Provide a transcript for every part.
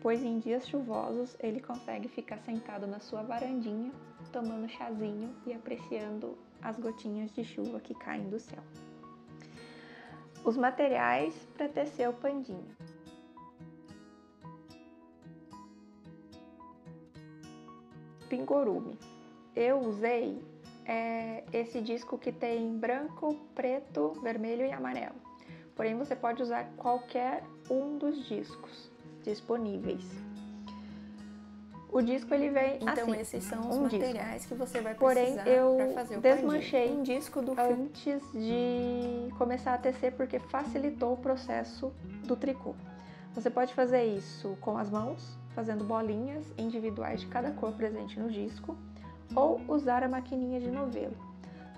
pois em dias chuvosos ele consegue ficar sentado na sua varandinha, tomando chazinho e apreciando as gotinhas de chuva que caem do céu. Os materiais para tecer o pandinho. Pingorume. Eu usei esse disco que tem branco, preto, vermelho e amarelo. Porém, você pode usar qualquer um dos discos disponíveis. O disco ele vem então assim, esses são os materiais que você vai porém precisar para fazer o desmanchei um disco do fio antes de começar a tecer porque facilitou o processo do tricô. Você pode fazer isso com as mãos, fazendo bolinhas individuais de cada cor presente no disco, ou usar a maquininha de novelo.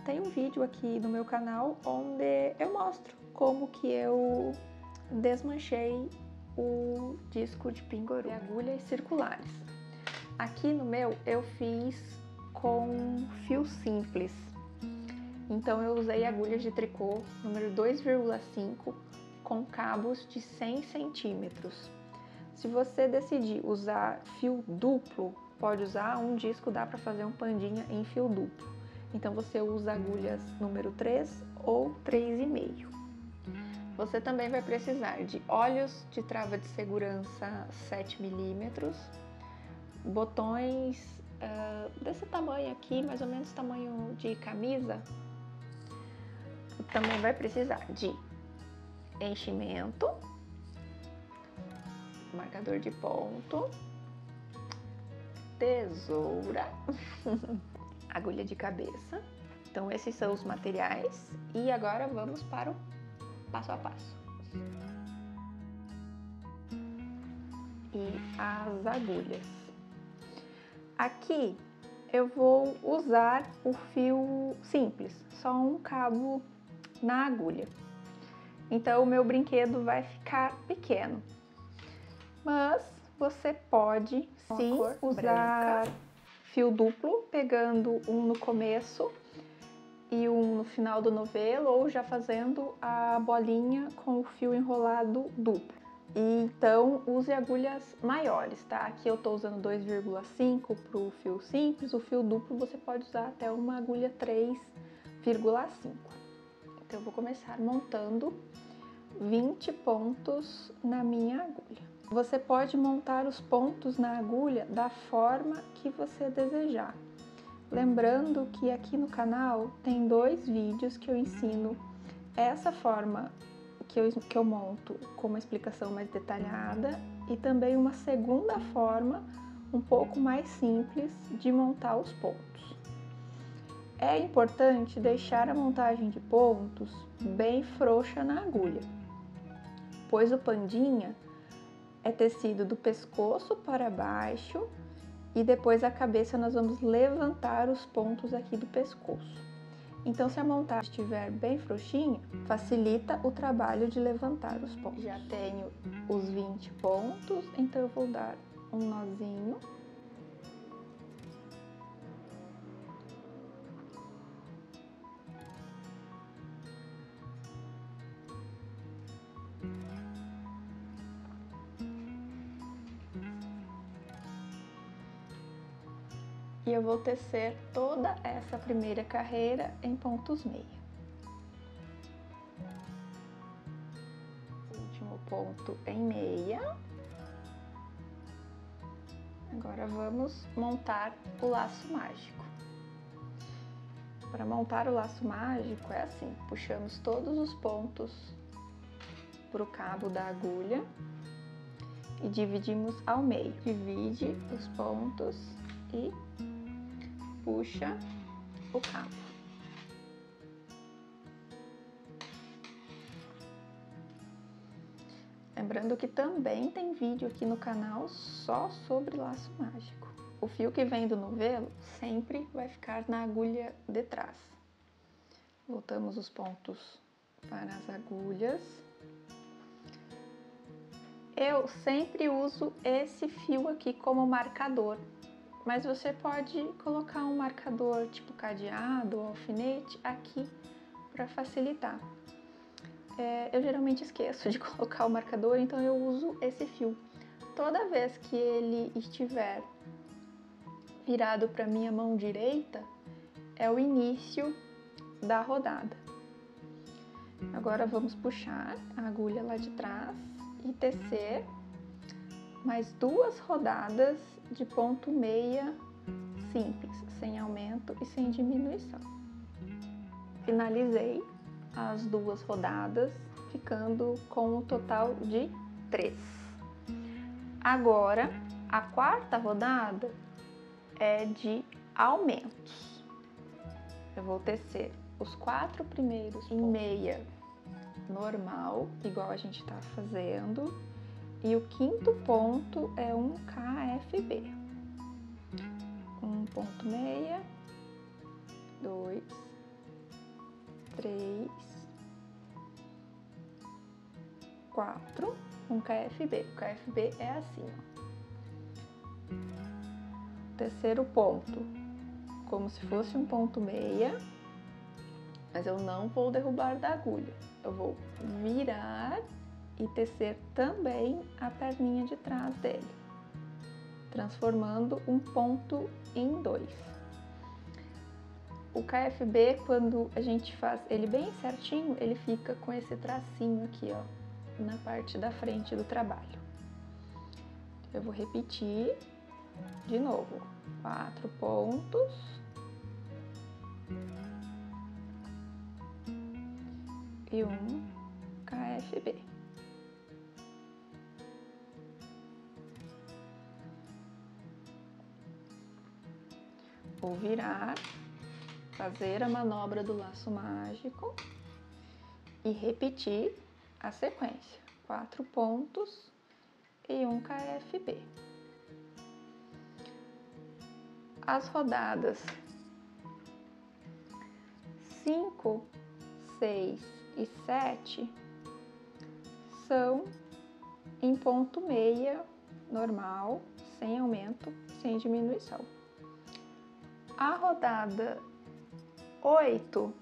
Tem um vídeo aqui no meu canal onde eu mostro como que eu desmanchei o disco de pingorume de agulhas circulares. Aqui no meu eu fiz com fio simples, então eu usei agulhas de tricô número 2,5 com cabos de 100 centímetros. Se você decidir usar fio duplo, pode usar um disco, dá para fazer um pandinha em fio duplo. Então você usa agulhas número 3 ou 3,5. Você também vai precisar de olhos de trava de segurança 7 milímetros, botões desse tamanho aqui, mais ou menos tamanho de camisa. Também vai precisar de enchimento, marcador de ponto, tesoura, agulha de cabeça. Então esses são os materiais e agora vamos para o passo a passo. E as agulhas. Aqui eu vou usar o fio simples, só um cabo na agulha. Então o meu brinquedo vai ficar pequeno. Mas você pode sim usar fio duplo, pegando um no começo e um no final do novelo, ou já fazendo a bolinha com o fio enrolado duplo. E então use agulhas maiores, tá? Aqui eu tô usando 2,5 pro fio simples, o fio duplo você pode usar até uma agulha 3,5. Então eu vou começar montando 20 pontos na minha agulha. Você pode montar os pontos na agulha da forma que você desejar. Lembrando que aqui no canal tem 2 vídeos que eu ensino essa forma que eu monto com uma explicação mais detalhada e também uma segunda forma um pouco mais simples de montar os pontos. É importante deixar a montagem de pontos bem frouxa na agulha, pois o pandinha é tecido do pescoço para baixo e depois a cabeça nós vamos levantar os pontos aqui do pescoço. Então, se a montagem estiver bem frouxinha, facilita o trabalho de levantar os pontos. Já tenho os 20 pontos, então eu vou dar um nozinho. E eu vou tecer toda essa primeira carreira em pontos meia. Último ponto em meia. Agora vamos montar o laço mágico. Para montar o laço mágico é assim, puxamos todos os pontos para o cabo da agulha e dividimos ao meio. Divide os pontos e puxa o cabo. Lembrando que também tem vídeo aqui no canal só sobre laço mágico. O fio que vem do novelo sempre vai ficar na agulha de trás. Voltamos os pontos para as agulhas. Eu sempre uso esse fio aqui como marcador, mas você pode colocar um marcador tipo cadeado ou alfinete aqui para facilitar. Eu geralmente esqueço de colocar o marcador, então eu uso esse fio. toda vez que ele estiver virado para minha mão direita, é o início da rodada. Agora vamos puxar a agulha lá de trás e tecer mais 2 rodadas de ponto meia simples, sem aumento e sem diminuição. Finalizei as 2 rodadas, ficando com o total de 3. Agora, a 4ª rodada é de aumentos. Eu vou tecer os 4 primeiros em meia normal, igual a gente está fazendo, e o 5º ponto é um KFB. 1 ponto meia, 2, 3, 4, um KFB. O KFB é assim, ó. Terceiro ponto, como se fosse um ponto meia, mas eu não vou derrubar da agulha. Eu vou virar e tecer também a perninha de trás dele, transformando um ponto em 2. O KFB, quando a gente faz ele bem certinho, ele fica com esse tracinho aqui, ó, na parte da frente do trabalho. Eu vou repetir de novo, 4 pontos e um KFB. Vou virar, fazer a manobra do laço mágico e repetir a sequência, 4 pontos e um KFB. As rodadas 5, 6 e 7 são em ponto meia normal, sem aumento, sem diminuição. A rodada 8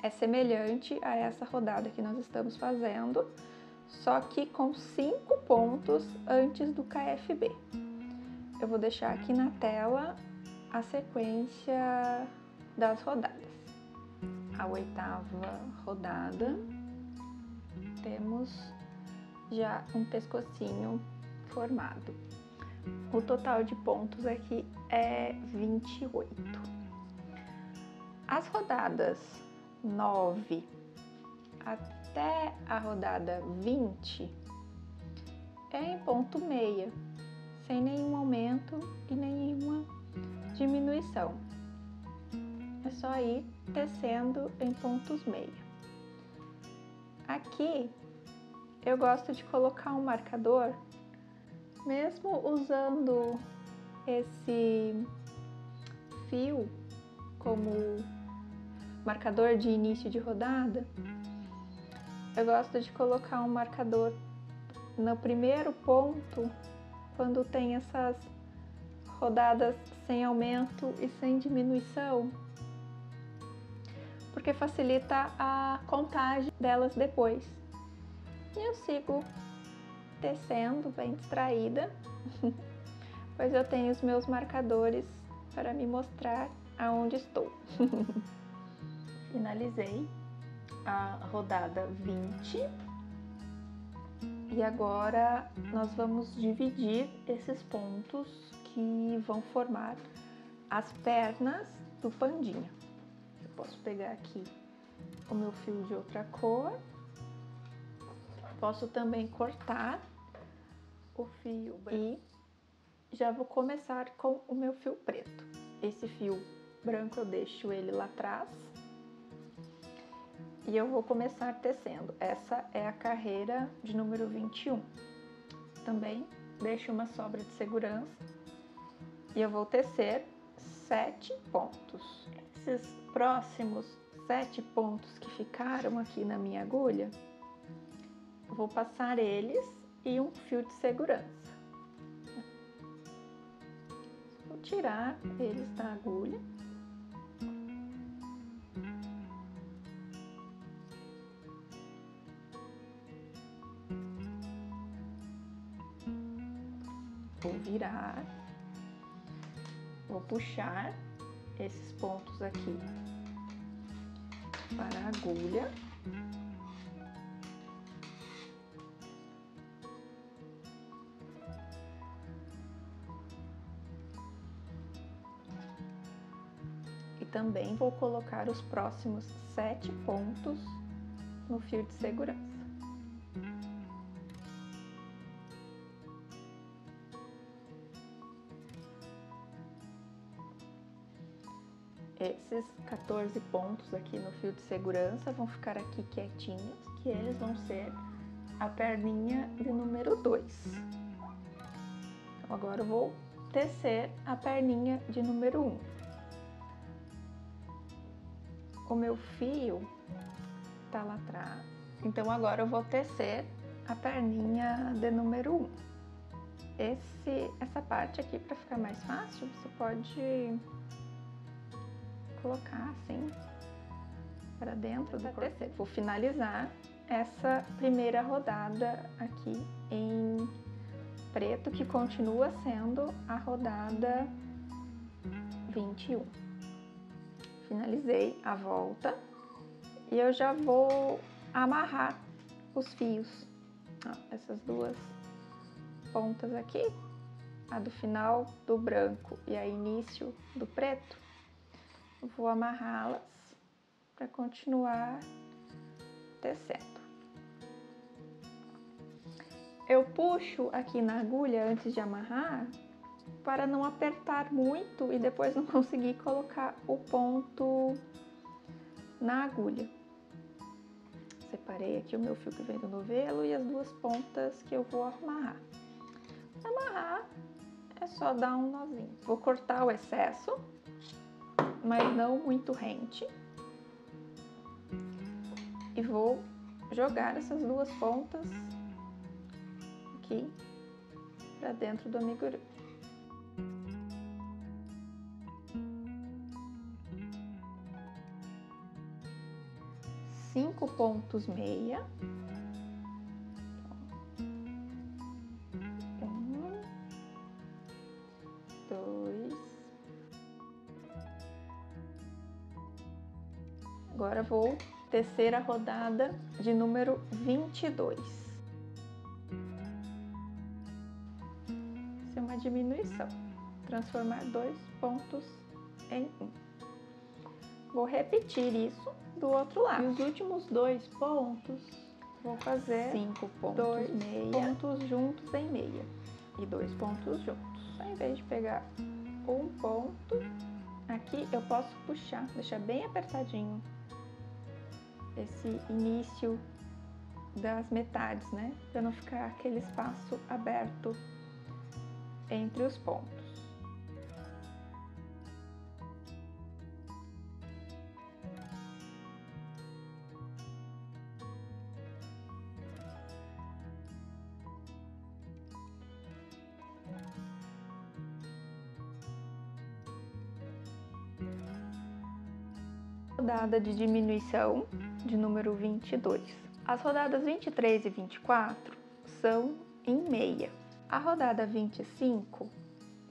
é semelhante a essa rodada que nós estamos fazendo, só que com 5 pontos antes do KFB. Eu vou deixar aqui na tela a sequência das rodadas. A 8ª rodada, temos já um pescocinho formado. O total de pontos aqui é 28. As rodadas 9 até a rodada 20 é em ponto meia, sem nenhum aumento e nenhuma diminuição. É só ir tecendo em pontos meia. Aqui eu gosto de colocar um marcador, mesmo usando esse fio como marcador de início de rodada. Eu gosto de colocar um marcador no primeiro ponto, quando tem essas rodadas sem aumento e sem diminuição, porque facilita a contagem delas depois. E eu sigo tecendo bem distraída, pois eu tenho os meus marcadores para me mostrar aonde estou. Finalizei a rodada 20 e agora nós vamos dividir esses pontos que vão formar as pernas do pandinha. Eu posso pegar aqui o meu fio de outra cor, posso também cortar o fio e já vou começar com o meu fio preto. Esse fio branco eu deixo ele lá atrás e eu vou começar tecendo. Essa é a carreira de número 21. Também deixo uma sobra de segurança e eu vou tecer 7 pontos. Esses próximos 7 pontos que ficaram aqui na minha agulha, eu vou passar eles e um fio de segurança. Vou tirar eles da agulha. Vou virar, vou puxar esses pontos aqui para a agulha. E também vou colocar os próximos 7 pontos no fio de segurança. Esses 14 pontos aqui no fio de segurança vão ficar aqui quietinhos, que eles vão ser a perninha de número 2. Então, agora eu vou tecer a perninha de número 1. O meu fio tá lá atrás, então agora eu vou tecer a perninha de número 1. Essa parte aqui, para ficar mais fácil, você pode colocar assim para dentro do tecer. Vou finalizar essa primeira rodada aqui em preto, que continua sendo a rodada 21. Finalizei a volta e eu já vou amarrar os fios. Ó, essas duas pontas aqui, a do final do branco e a início do preto, eu vou amarrá-las para continuar tecendo. Eu puxo aqui na agulha antes de amarrar para não apertar muito e depois não conseguir colocar o ponto na agulha. Separei aqui o meu fio que vem do novelo e as duas pontas que eu vou amarrar. Para amarrar é só dar um nozinho. Vou cortar o excesso, mas não muito rente. E vou jogar essas duas pontas aqui para dentro do amigurumi. 5 pontos meia. 1, 2. Agora vou tecer a rodada de número 22. Isso é uma diminuição. Transformar 2 pontos em 1. Vou repetir isso do outro lado. E os últimos 2 pontos, vou fazer 5 pontos meia, pontos juntos em meia e 2 pontos juntos. Ao invés de pegar um ponto, aqui eu posso puxar, deixar bem apertadinho esse início das metades, né? Para não ficar aquele espaço aberto entre os pontos. Rodada de diminuição de número 22. As rodadas 23 e 24 são em meia. A rodada 25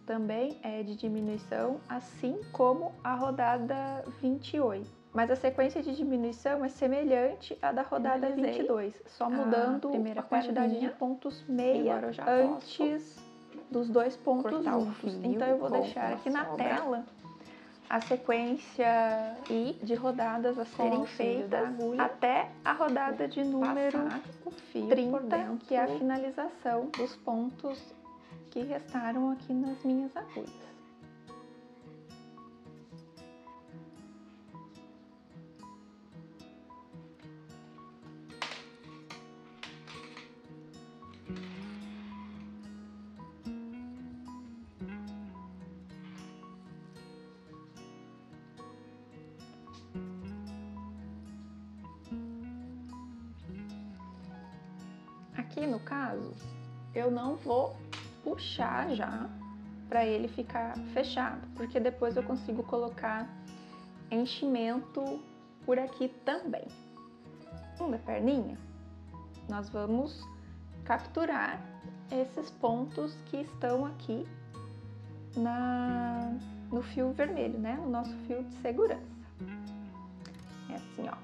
também é de diminuição, assim como a rodada 28. Mas a sequência de diminuição é semelhante à da rodada 22, só mudando a quantidade de pontos meia antes dos 2 pontos juntos. Então eu vou deixar aqui na tela a sequência de rodadas a serem feitas até a rodada de número 30, que é a finalização dos pontos que restaram aqui nas minhas agulhas. Aqui no caso, eu não vou puxar já para ele ficar fechado, porque depois eu consigo colocar enchimento por aqui também. Da perninha, nós vamos capturar esses pontos que estão aqui no fio vermelho, né? O nosso fio de segurança. É assim, ó.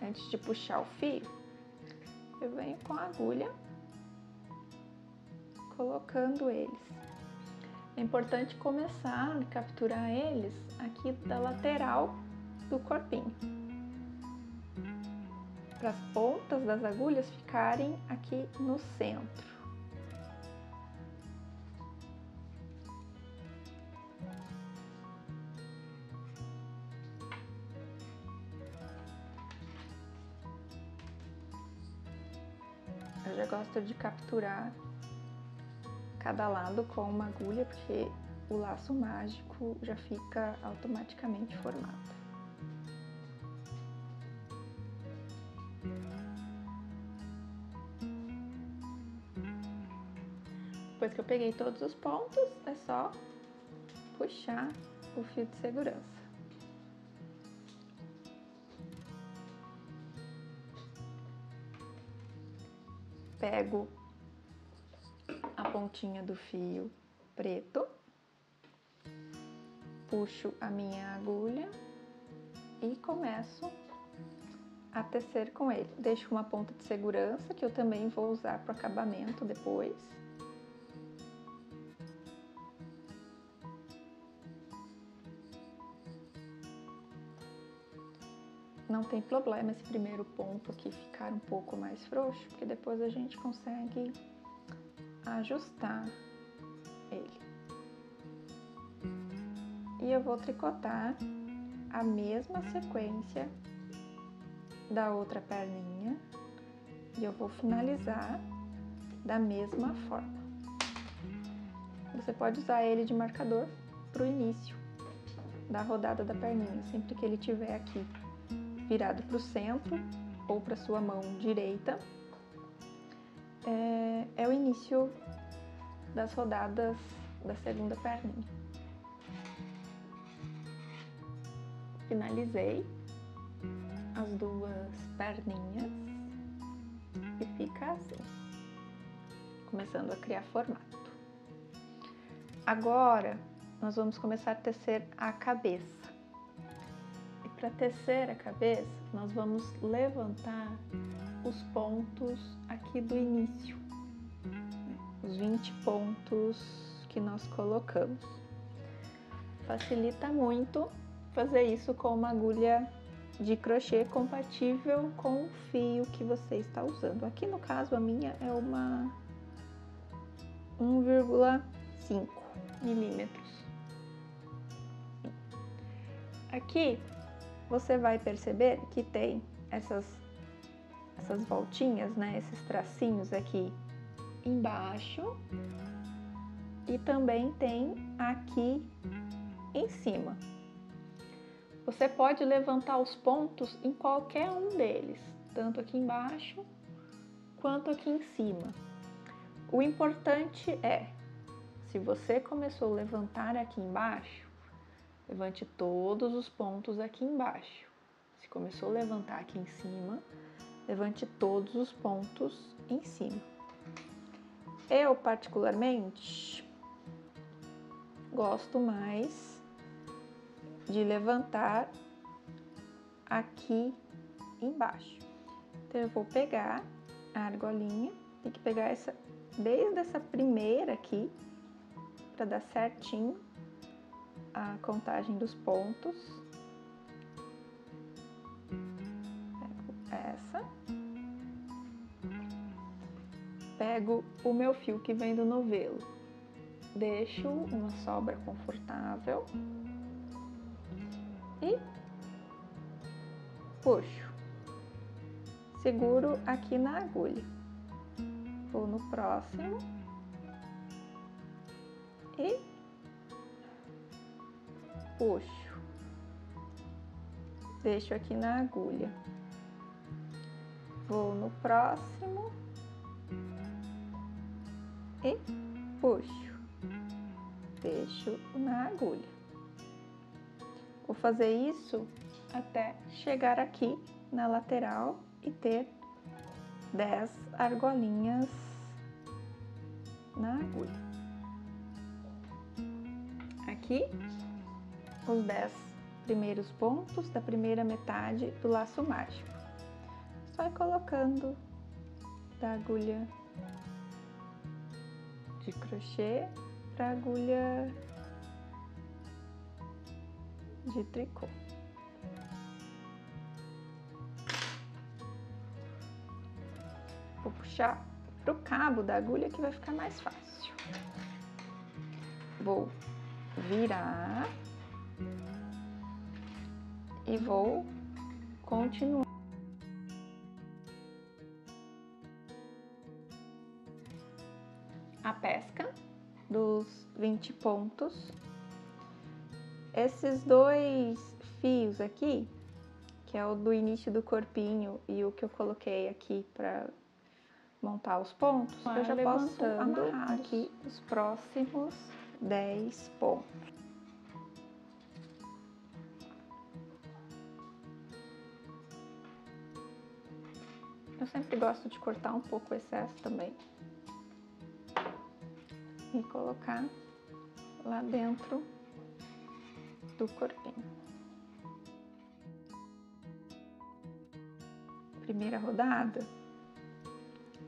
Antes de puxar o fio, eu venho com a agulha colocando eles. É importante começar a capturar eles aqui da lateral do corpinho, para as pontas das agulhas ficarem aqui no centro. Eu já gosto de capturar cada lado com uma agulha, porque o laço mágico já fica automaticamente formado. Depois que eu peguei todos os pontos, é só puxar o fio de segurança. Pego a pontinha do fio preto, puxo a minha agulha e começo a tecer com ele. Deixo uma ponta de segurança que eu também vou usar para o acabamento depois. Não tem problema esse primeiro ponto aqui ficar um pouco mais frouxo, porque depois a gente consegue ajustar ele. E eu vou tricotar a mesma sequência da outra perninha e eu vou finalizar da mesma forma. Você pode usar ele de marcador para o início da rodada da perninha, sempre que ele estiver aqui virado para o centro ou para sua mão direita, é o início das rodadas da segunda perninha. Finalizei as duas perninhas e fica assim, começando a criar formato. Agora nós vamos começar a tecer a cabeça. Para tecer a cabeça, nós vamos levantar os pontos aqui do início, os 20 pontos que nós colocamos. Facilita muito fazer isso com uma agulha de crochê compatível com o fio que você está usando. Aqui no caso a minha é uma 1,5 milímetros. Aqui você vai perceber que tem essas voltinhas, né? Esses tracinhos aqui embaixo e também tem aqui em cima. Você pode levantar os pontos em qualquer um deles, tanto aqui embaixo quanto aqui em cima. O importante é, se você começou a levantar aqui embaixo, levante todos os pontos aqui embaixo. Se começou a levantar aqui em cima, levante todos os pontos em cima. Eu, particularmente, gosto mais de levantar aqui embaixo. Então, eu vou pegar a argolinha, tem que pegar desde essa primeira aqui, para dar certinho a contagem dos pontos. Pego essa. Pego o meu fio que vem do novelo. Deixo uma sobra confortável. E puxo. Seguro aqui na agulha. Vou no próximo. E puxo, deixo aqui na agulha, vou no próximo e puxo, deixo na agulha. Vou fazer isso até chegar aqui na lateral e ter 10 argolinhas na agulha. Aqui, os 10 primeiros pontos da primeira metade do laço mágico. Só ir colocando da agulha de crochê para a agulha de tricô. Vou puxar pro cabo da agulha que vai ficar mais fácil. Vou virar e vou continuar. A pesca dos 20 pontos. Esses dois fios aqui, que é o do início do corpinho e o que eu coloquei aqui para montar os pontos, eu já posso amarrar aqui os próximos 10 pontos. Eu sempre gosto de cortar um pouco o excesso também e colocar lá dentro do corpinho. Primeira rodada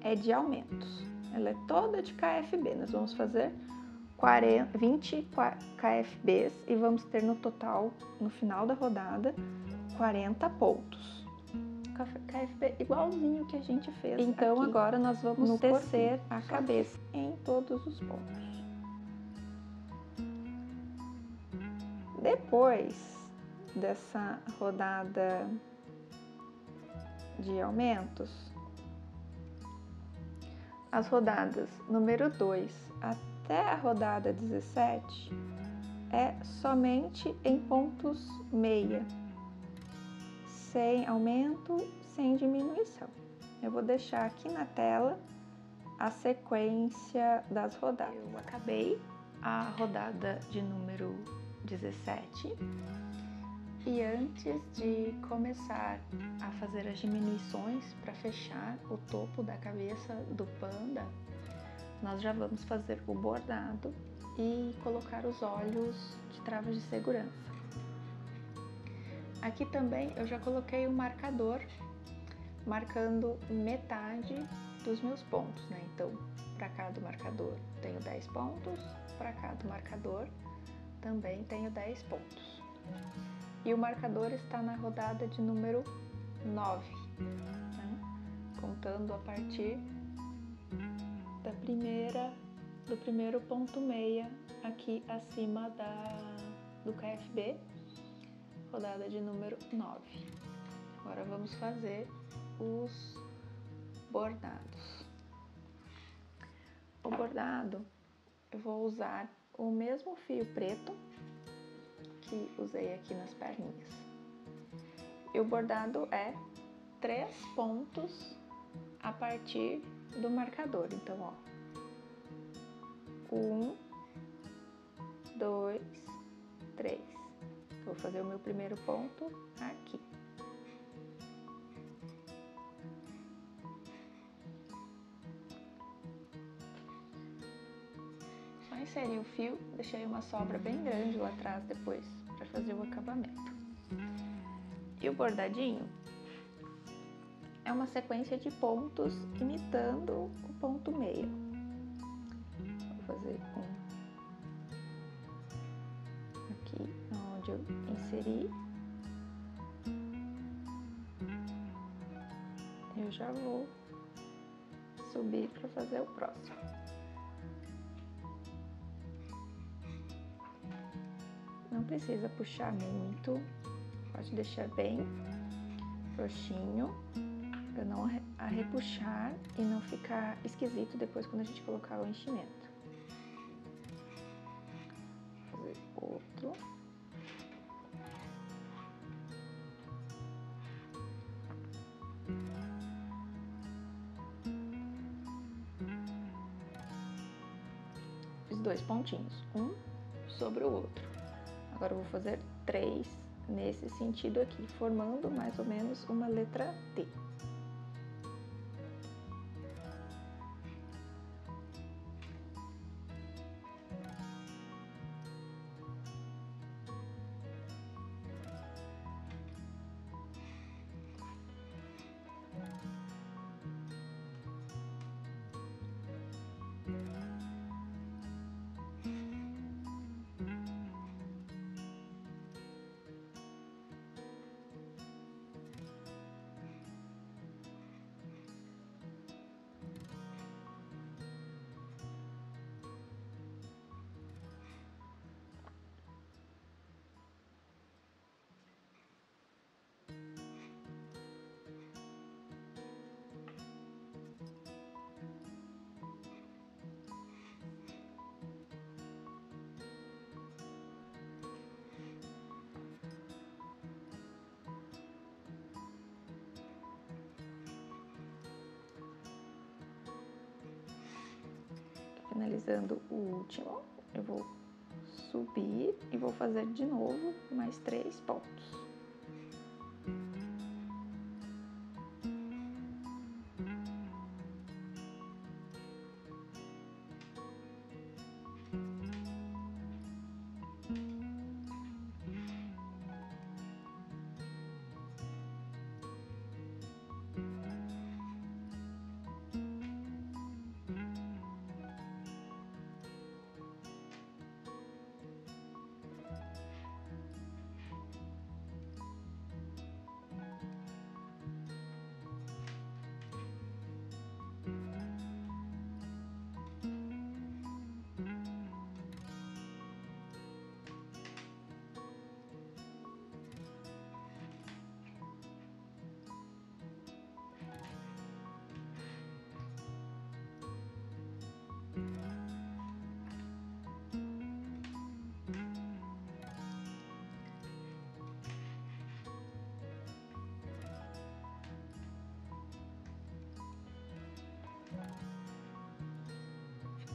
é de aumentos. Ela é toda de KFB. Nós vamos fazer 20 KFBs e vamos ter no total, no final da rodada, 40 pontos. KFB igualzinho que a gente fez. Então aqui, agora nós vamos tecer a cabeça em todos os pontos. Depois dessa rodada de aumentos, as rodadas número 2 até a rodada 17 é somente em pontos meia, sem aumento, sem diminuição. Eu vou deixar aqui na tela a sequência das rodadas. Eu acabei a rodada de número 17 e antes de começar a fazer as diminuições para fechar o topo da cabeça do panda, nós já vamos fazer o bordado e colocar os olhos de travas de segurança. Aqui também eu já coloquei o marcador, marcando metade dos meus pontos, né? Então, para cada marcador tenho 10 pontos, para cada marcador também tenho 10 pontos. E o marcador está na rodada de número 9, né? Contando a partir do primeiro ponto meia aqui acima do KFB, rodada de número 9. Agora vamos fazer os bordados. O bordado eu vou usar o mesmo fio preto que usei aqui nas perninhas. E o bordado é 3 pontos a partir do marcador. Então, ó, 1, 2, 3. Vou fazer o meu primeiro ponto aqui. Só inseri o fio, deixei uma sobra bem grande lá atrás depois para fazer o acabamento. E o bordadinho é uma sequência de pontos imitando o ponto meia. Vou fazer um aqui onde eu inseri. Eu já vou subir para fazer o próximo. Não precisa puxar muito, pode deixar bem frouxinho para não arrepuxar e não ficar esquisito depois quando a gente colocar o enchimento. Vou fazer outro. Fiz 2 pontinhos, um sobre o outro. Agora eu vou fazer 3 nesse sentido aqui, formando mais ou menos uma letra T. Finalizando o último, eu vou subir e vou fazer de novo mais 3 pontos.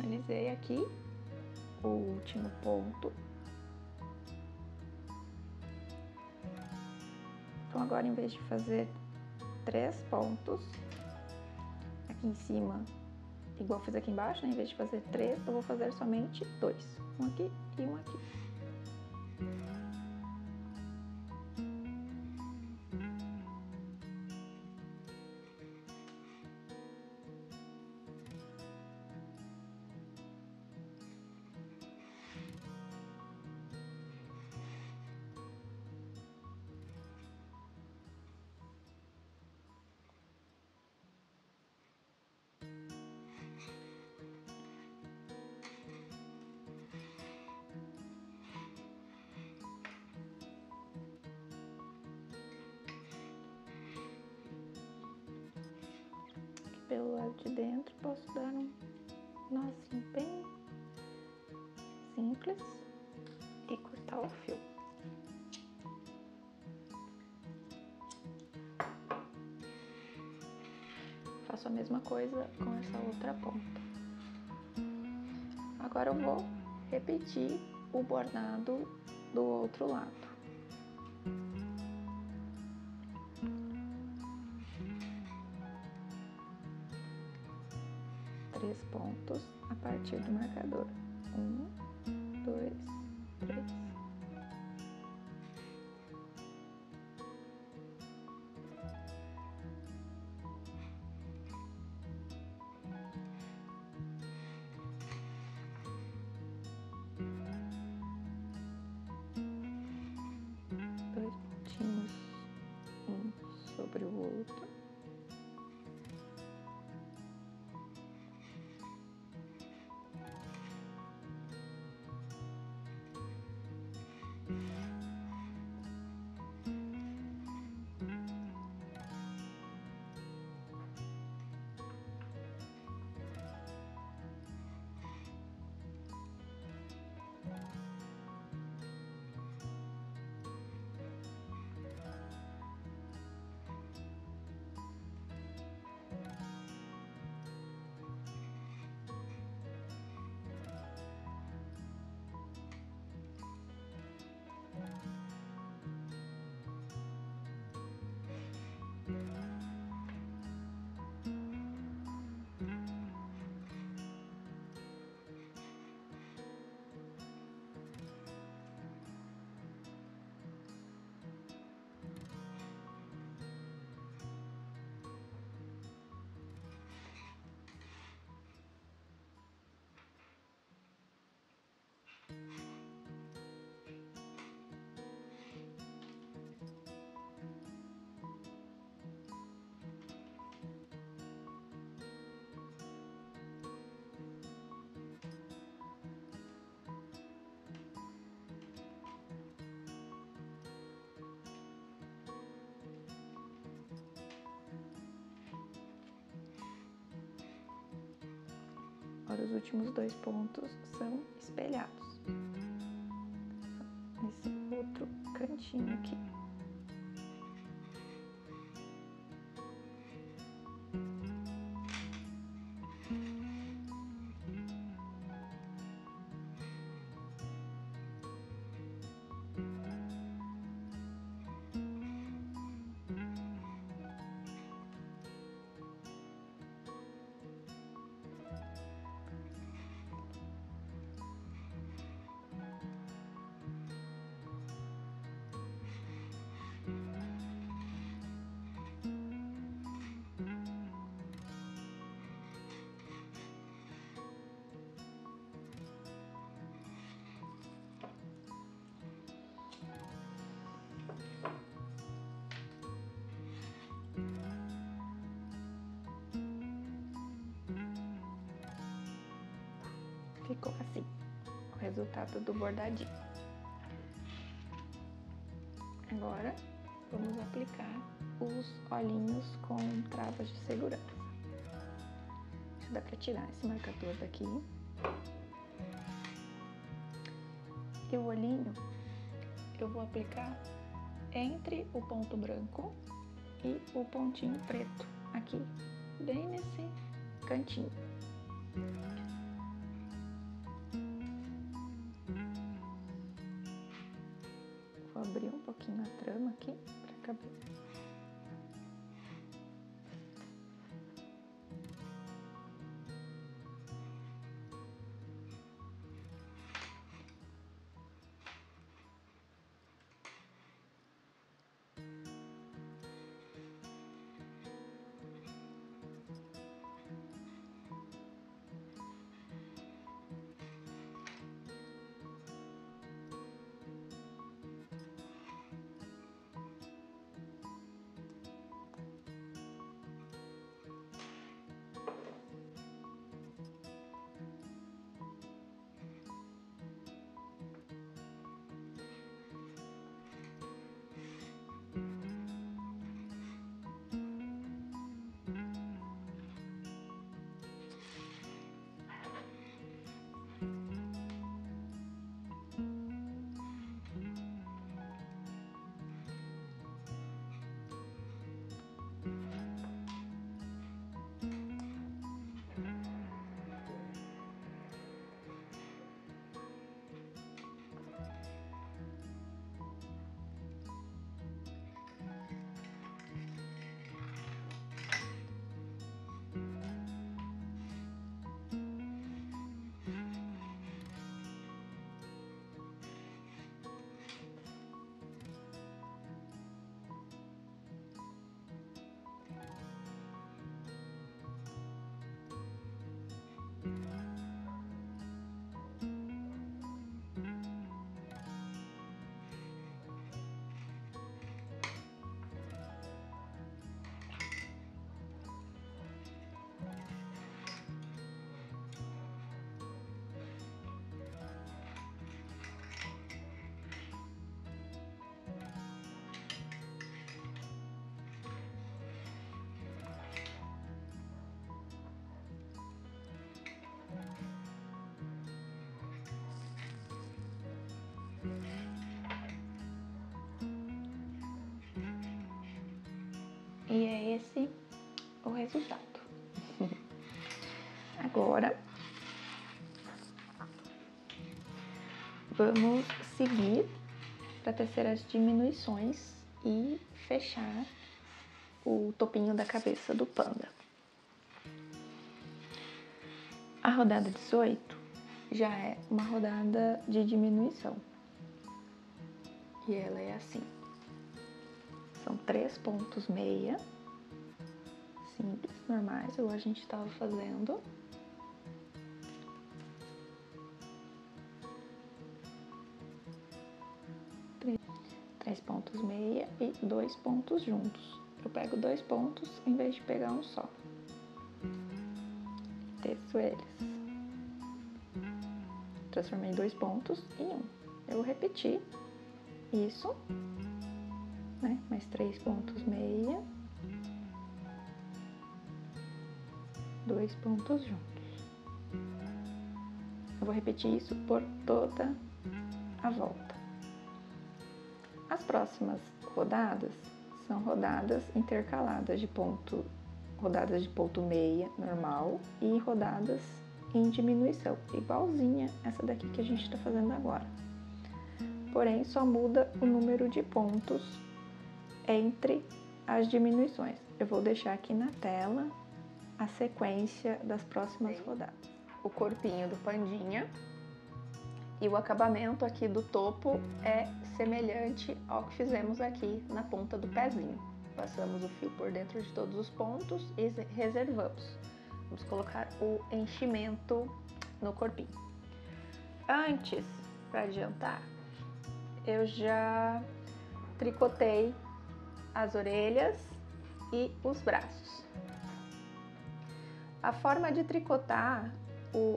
Finalizei aqui o último ponto. Então, agora, em vez de fazer 3 pontos aqui em cima, igual fiz aqui embaixo, né? Em vez de fazer 3, eu vou fazer somente 2. Um aqui e um aqui. Pelo lado de dentro, posso dar um nozinho bem simples e cortar o fio. Faço a mesma coisa com essa outra ponta. Agora eu vou repetir o bordado do outro lado. Três pontos a partir do marcador. 1, 2, 3. Dois pontinhos, um sobre o outro. Agora os últimos 2 pontos são espelhados. Nesse outro cantinho aqui. Ficou assim, o resultado do bordadinho. Agora, vamos aplicar os olhinhos com travas de segurança. Dá pra tirar esse marcador daqui. E o olhinho eu vou aplicar entre o ponto branco e o pontinho preto, aqui, bem nesse cantinho. Vou abrir um pouquinho a trama aqui para caber. E é esse o resultado. Agora, vamos seguir para tecer as diminuições e fechar o topinho da cabeça do panda. A rodada 18 já é uma rodada de diminuição. E ela é assim. São 3 pontos meia, simples, normais, igual a gente estava fazendo. Três pontos meia e 2 pontos juntos. Eu pego 2 pontos em vez de pegar um só. Teço eles. Transformei 2 pontos em 1. Eu vou repetir isso, né? Mais 3 pontos meia, 2 pontos juntos. Eu vou repetir isso por toda a volta. As próximas rodadas são rodadas intercaladas de ponto, rodadas de ponto meia normal e rodadas em diminuição, igualzinha essa daqui que a gente está fazendo agora. Porém, só muda o número de pontos entre as diminuições. Eu vou deixar aqui na tela a sequência das próximas rodadas. O corpinho do pandinha e o acabamento aqui do topo é semelhante ao que fizemos aqui na ponta do pezinho. Passamos o fio por dentro de todos os pontos e reservamos. Vamos colocar o enchimento no corpinho. Antes, para adiantar, eu já tricotei as orelhas e os braços. A forma de tricotar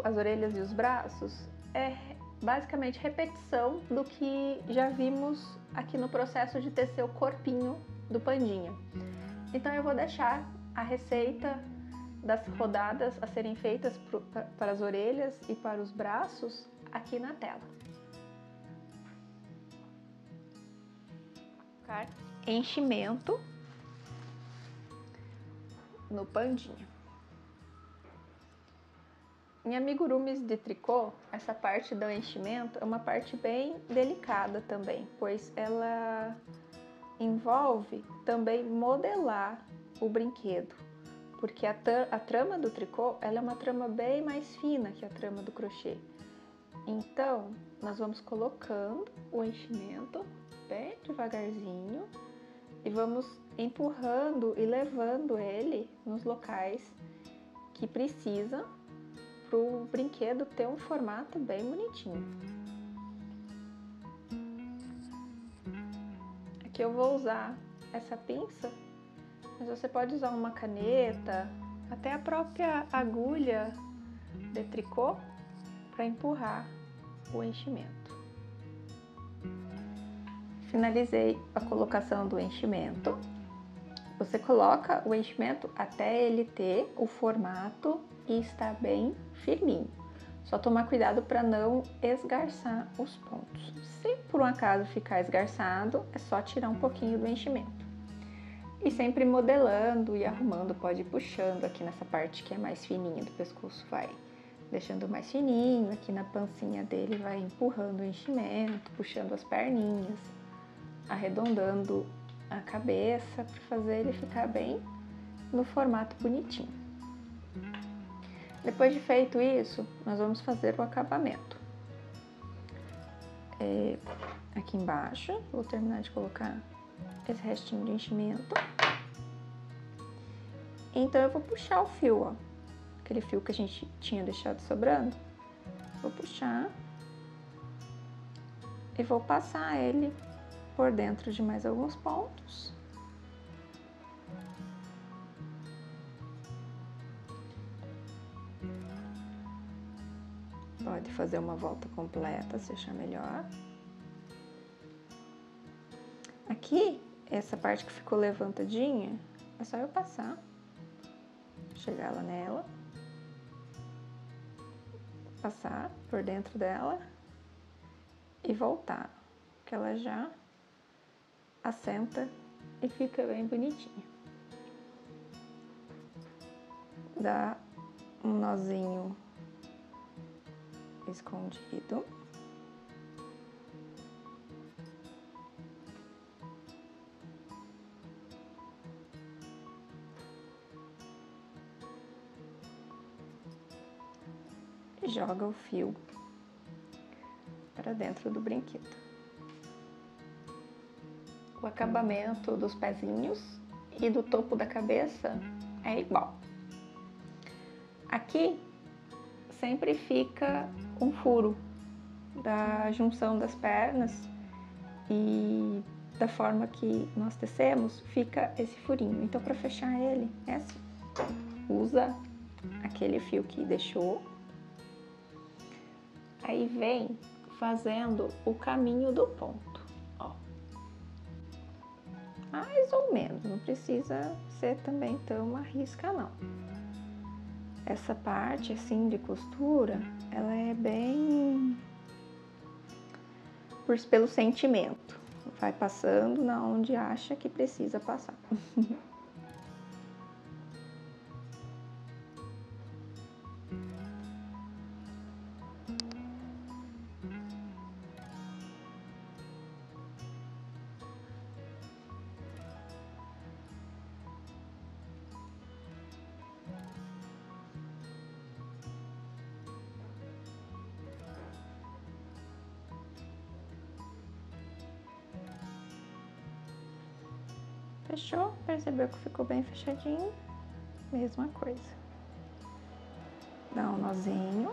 as orelhas e os braços é basicamente repetição do que já vimos aqui no processo de tecer o corpinho do pandinha. Então eu vou deixar a receita das rodadas a serem feitas para as orelhas e para os braços aqui na tela. Enchimento no pandinha. Em amigurumis de tricô, essa parte do enchimento é uma parte bem delicada também, pois ela envolve também modelar o brinquedo, porque a trama do tricô ela é uma trama bem mais fina que a trama do crochê. Então, nós vamos colocando o enchimento bem devagarzinho e vamos empurrando e levando ele nos locais que precisa para o brinquedo ter um formato bem bonitinho. Aqui eu vou usar essa pinça, mas você pode usar uma caneta, até a própria agulha de tricô para empurrar o enchimento. Finalizei a colocação do enchimento. Você coloca o enchimento até ele ter o formato e estar bem firminho. Só tomar cuidado para não esgarçar os pontos. Se por um acaso ficar esgarçado, é só tirar um pouquinho do enchimento. E sempre modelando e arrumando, pode ir puxando aqui nessa parte que é mais fininha do pescoço, vai deixando mais fininho, aqui na pancinha dele vai empurrando o enchimento, puxando as perninhas, arredondando a cabeça para fazer ele ficar bem no formato bonitinho. Depois de feito isso, nós vamos fazer o acabamento. Aqui embaixo, vou terminar de colocar esse restinho de enchimento. Então eu vou puxar o fio, ó, aquele fio que a gente tinha deixado sobrando. Vou puxar e vou passar ele por dentro de mais alguns pontos. Pode fazer uma volta completa se achar melhor. Aqui, essa parte que ficou levantadinha, é só eu passar, chegar lá nela, passar por dentro dela e voltar, que ela já assenta e fica bem bonitinha. Dá um nozinho escondido. E joga o fio para dentro do brinquedo. O acabamento dos pezinhos e do topo da cabeça é igual. Aqui sempre fica um furo da junção das pernas e da forma que nós tecemos, fica esse furinho. Então, para fechar ele, é assim. Usa aquele fio que deixou. Aí vem fazendo o caminho do ponto, ó. Mais ou menos, não precisa ser também tão arrisca, não. Essa parte, assim, de costura, ela é bem pelo sentimento. Vai passando na onde acha que precisa passar. Fechou? Percebeu que ficou bem fechadinho? Mesma coisa. Dá um nozinho.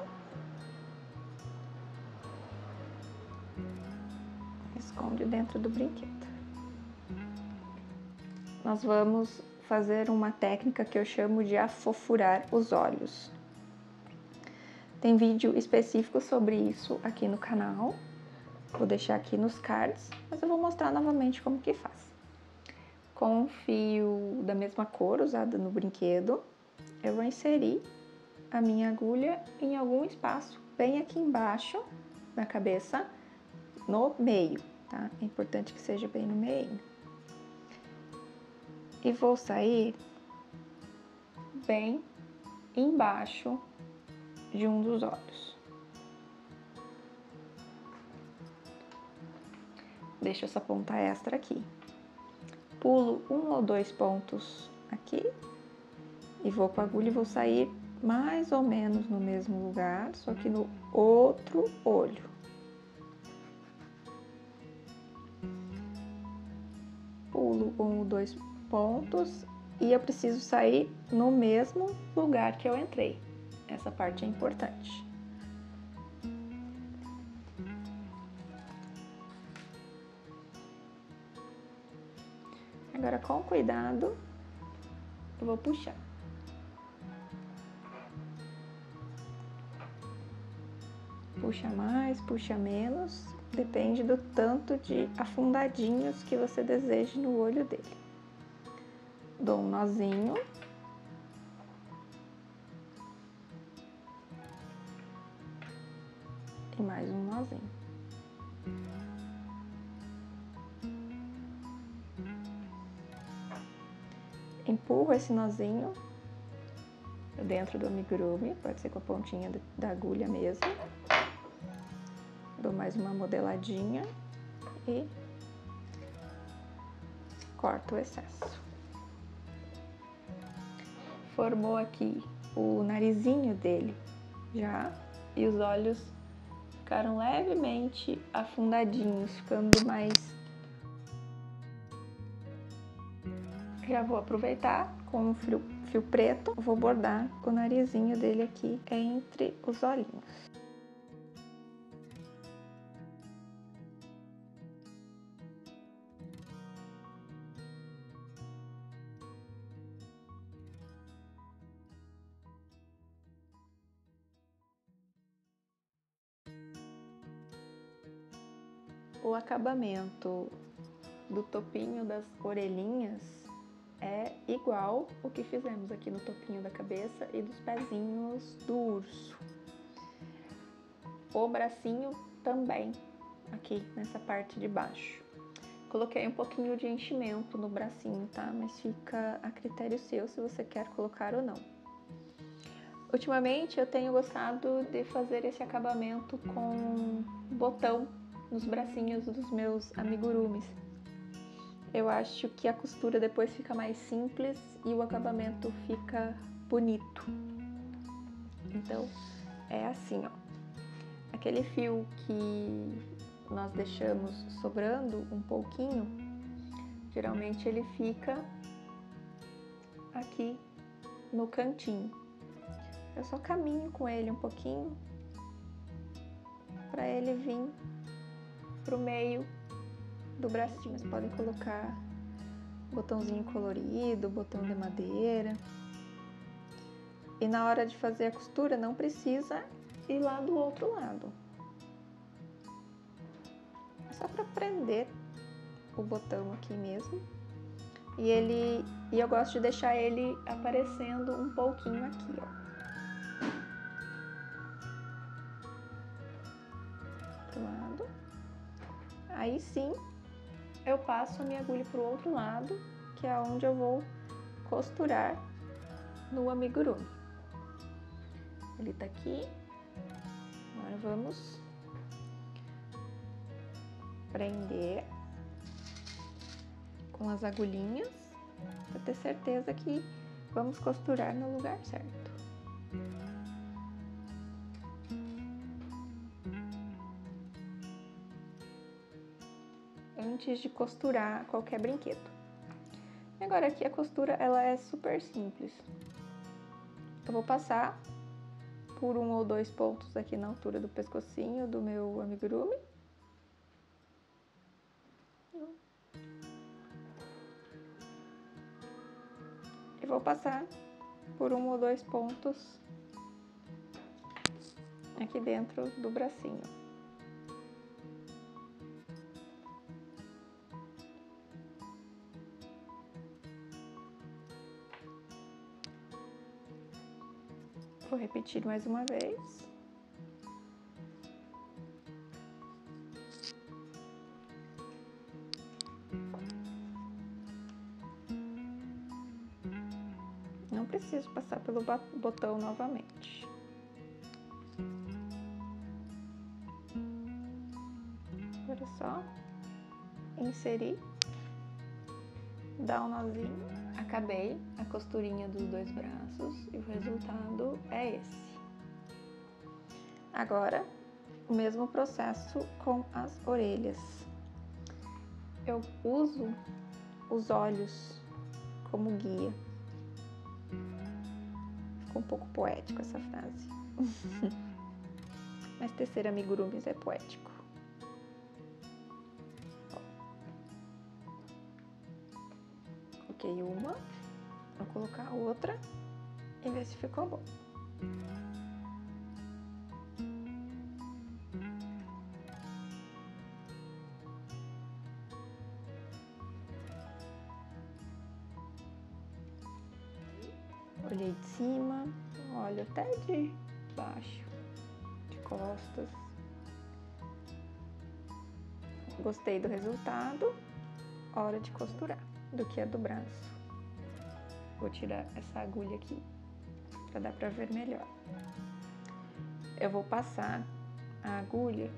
Esconde dentro do brinquedo. Nós vamos fazer uma técnica que eu chamo de afofurar os olhos. Tem vídeo específico sobre isso aqui no canal. Vou deixar aqui nos cards, mas eu vou mostrar novamente como que faz. Com um fio da mesma cor usado no brinquedo, eu vou inserir a minha agulha em algum espaço bem aqui embaixo da cabeça, no meio, tá? É importante que seja bem no meio. E vou sair bem embaixo de um dos olhos. Deixo essa ponta extra aqui. Pulo 1 ou 2 pontos aqui e vou com a agulha e vou sair mais ou menos no mesmo lugar, só que no outro olho. Pulo 1 ou 2 pontos e eu preciso sair no mesmo lugar que eu entrei. Essa parte é importante. Agora, com cuidado, eu vou puxar. Puxa mais, puxa menos, depende do tanto de afundadinhos que você deseja no olho dele. Dou um nozinho. E mais um nozinho. Empurro esse nozinho dentro do amigurumi, pode ser com a pontinha da agulha mesmo. Dou mais uma modeladinha e corto o excesso. Formou aqui o narizinho dele já, e os olhos ficaram levemente afundadinhos, ficando mais... Já vou aproveitar com um fio preto, vou bordar o narizinho dele aqui entre os olhinhos. O acabamento do topinho das orelhinhas é igual o que fizemos aqui no topinho da cabeça e dos pezinhos do urso. O bracinho também, aqui nessa parte de baixo. Coloquei um pouquinho de enchimento no bracinho, tá? Mas fica a critério seu se você quer colocar ou não. Ultimamente eu tenho gostado de fazer esse acabamento com botão nos bracinhos dos meus amigurumis. Eu acho que a costura depois fica mais simples e o acabamento fica bonito. Então, é assim, ó. Aquele fio que nós deixamos sobrando um pouquinho, geralmente ele fica aqui no cantinho. Eu só caminho com ele um pouquinho para ele vir pro meio do bracinho. Vocês podem colocar botãozinho colorido, botão de madeira. E na hora de fazer a costura não precisa ir lá do outro lado. É só para prender o botão aqui mesmo. E eu gosto de deixar ele aparecendo um pouquinho aqui, ó. Do lado. Aí sim, eu passo a minha agulha pro outro lado, que é onde eu vou costurar no amigurumi. Ele tá aqui. Agora vamos prender com as agulhinhas para ter certeza que vamos costurar no lugar certo. Antes de costurar qualquer brinquedo. E agora aqui a costura ela é super simples. Eu vou passar por 1 ou 2 pontos aqui na altura do pescocinho do meu amigurumi. E vou passar por 1 ou 2 pontos aqui dentro do bracinho. Vou repetir mais uma vez. Não preciso passar pelo botão novamente. Agora é só inserir, dar um nozinho. Acabei a costurinha dos 2 braços e o resultado é esse. Agora, o mesmo processo com as orelhas. Eu uso os olhos como guia. Ficou um pouco poético essa frase. Mas tecer amigurumis é poético. Coloquei uma, vou colocar a outra e ver se ficou bom. Olhei de cima, olho até de baixo, de costas. Gostei do resultado, hora de costurar, do que é do braço. Vou tirar essa agulha aqui, para dar para ver melhor. Eu vou passar a agulha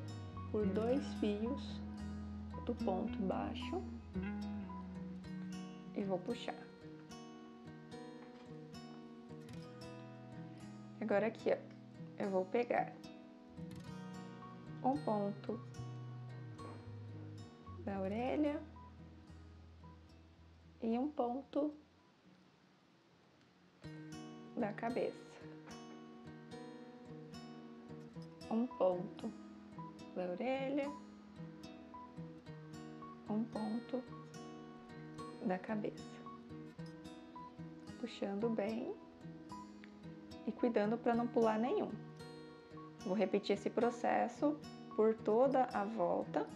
por 2 fios do ponto baixo e vou puxar. Agora aqui, ó, eu vou pegar um ponto da orelha e um ponto da cabeça. Um ponto da orelha, um ponto da cabeça. Puxando bem e cuidando para não pular nenhum. Vou repetir esse processo por toda a volta,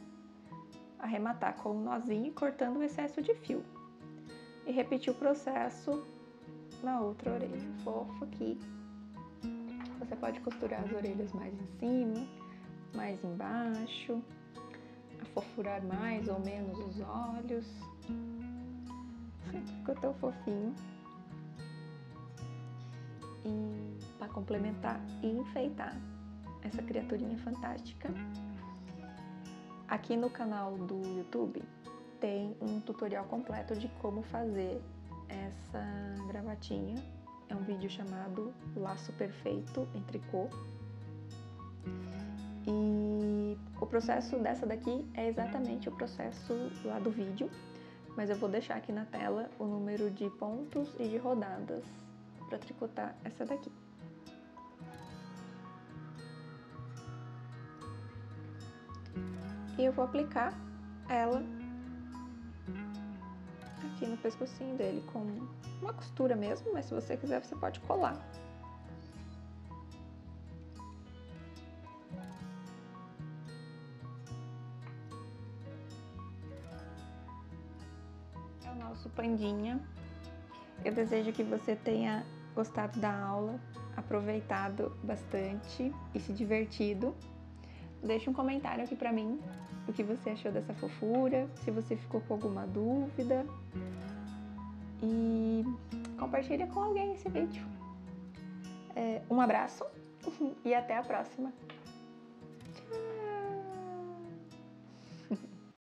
arrematar com um nozinho e cortando o excesso de fio. E repetir o processo na outra orelha. Fofo aqui. Você pode costurar as orelhas mais em cima, mais embaixo, afofurar mais ou menos os olhos. Ficou tão fofinho. E para complementar e enfeitar essa criaturinha fantástica, aqui no canal do YouTube tem um tutorial completo de como fazer essa gravatinha. É um vídeo chamado Laço Perfeito em Tricô. E o processo dessa daqui é exatamente o processo lá do vídeo, mas eu vou deixar aqui na tela o número de pontos e de rodadas para tricotar essa daqui. E eu vou aplicar ela aqui no pescocinho dele com uma costura mesmo, mas se você quiser você pode colar. É o nosso pandinha. Eu desejo que você tenha gostado da aula, aproveitado bastante e se divertido. Deixe um comentário aqui pra mim o que você achou dessa fofura, se você ficou com alguma dúvida. E compartilha com alguém esse vídeo. Um abraço e até a próxima!